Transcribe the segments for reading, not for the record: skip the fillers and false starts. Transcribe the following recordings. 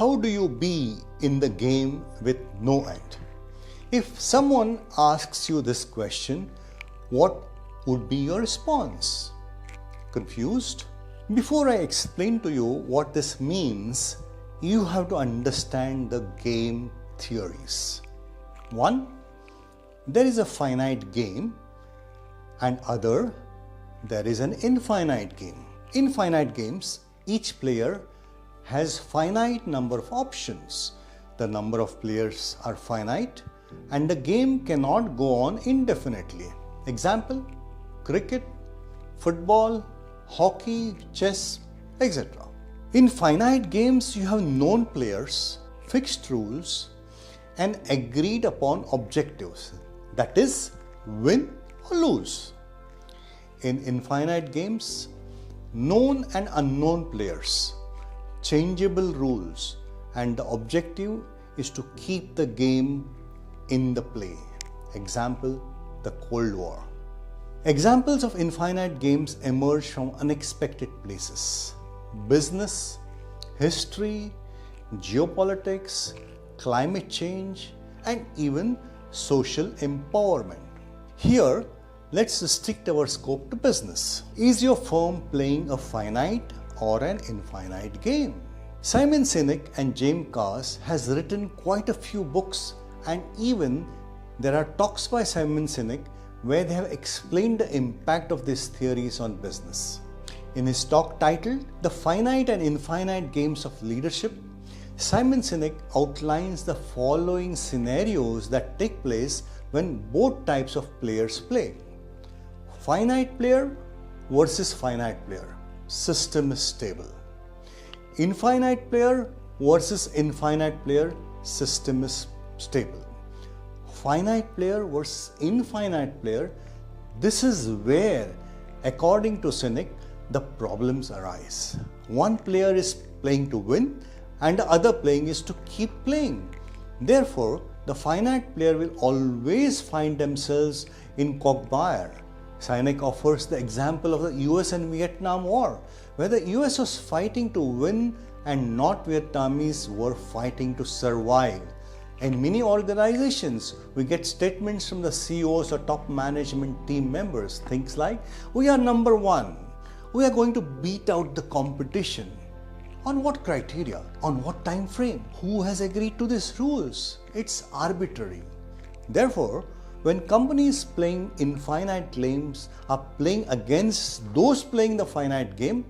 How do you be in the game with no end? If someone asks you this question, what would be your response? Confused? Before I explain to you what this means, you have to understand the game theories. 1. There is a finite game, and other, there is an infinite game. In finite games, each player has finite number of options. The number of players are finite and the game cannot go on indefinitely. Example, cricket, football, hockey, chess, etc. In finite games, you have known players, fixed rules, and agreed upon objectives. That is, win or lose. In infinite games, known and unknown players, changeable rules, and the objective is to keep the game in the play. Example, the Cold War. Examples of infinite games emerge from unexpected places. Business, history, geopolitics, climate change, and even social empowerment. Here, let's restrict our scope to business. Is your firm playing a finite or an infinite game? Simon Sinek and James Case has written quite a few books, and even there are talks by Simon Sinek where they have explained the impact of these theories on business. In his talk titled The Finite and Infinite Games of Leadership, Simon Sinek outlines the following scenarios that take place when both types of players play. Finite player versus finite player. System is stable. Infinite player versus infinite player. System is stable. Finite player versus infinite player. This is where, according to Sinek, the problems arise. One player is playing to win and the other playing is to keep playing. Therefore, the finite player will always find themselves in quagmire. Sinek offers the example of the US and Vietnam War, where the US was fighting to win and North Vietnamese were fighting to survive. In many organizations, we get statements from the CEOs or top management team members, things like, "We are number one. We are going to beat out the competition." On what criteria? On what time frame? Who has agreed to these rules? It's arbitrary. Therefore, when companies playing infinite games are playing against those playing the finite game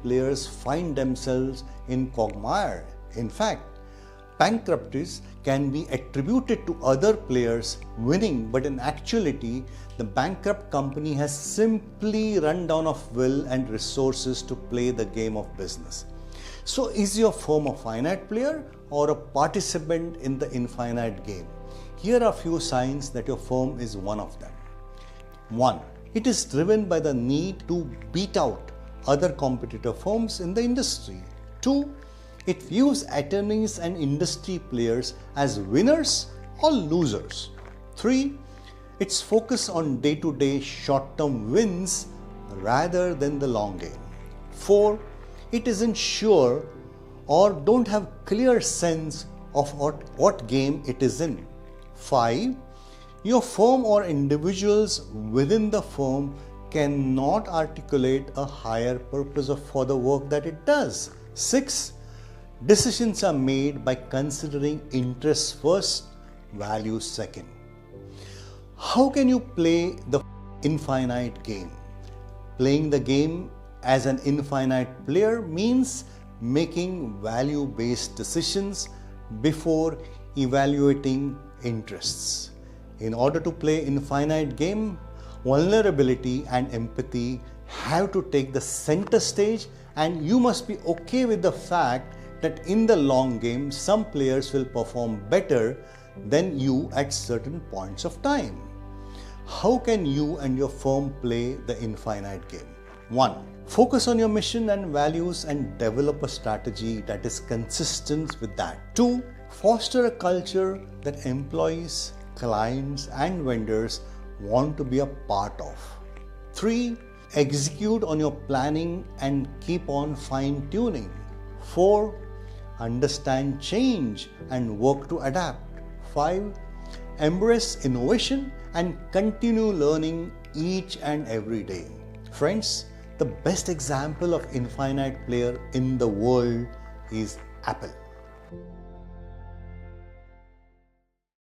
players find themselves in quagmire. In fact, bankruptcies can be attributed to other players winning, but in actuality, the bankrupt company has simply run down of will and resources to play the game of business. So, is your firm a finite player or a participant in the infinite game? Here are a few signs that your firm is one of them. 1. It is driven by the need to beat out other competitor firms in the industry. 2. It views attorneys and industry players as winners or losers. 3. Its focus on day-to-day short-term wins rather than the long game. 4. It isn't sure or don't have clear sense of what game it is in. 5. Your firm or individuals within the firm cannot articulate a higher purpose for the work that it does. 6. Decisions are made by considering interests first, values second. How can you play the infinite game? Playing the game as an infinite player means making value-based decisions before evaluating interests. In order to play infinite game, vulnerability and empathy have to take the center stage, and you must be okay with the fact that in the long game, some players will perform better than you at certain points of time. How can you and your firm play the infinite game? 1. Focus on your mission and values and develop a strategy that is consistent with that. 2. Foster a culture that employees, clients, and vendors want to be a part of. 3. Execute on your planning and keep on fine-tuning. 4. Understand change and work to adapt. 5. Embrace innovation and continue learning each and every day. Friends, the best example of infinite player in the world is Apple.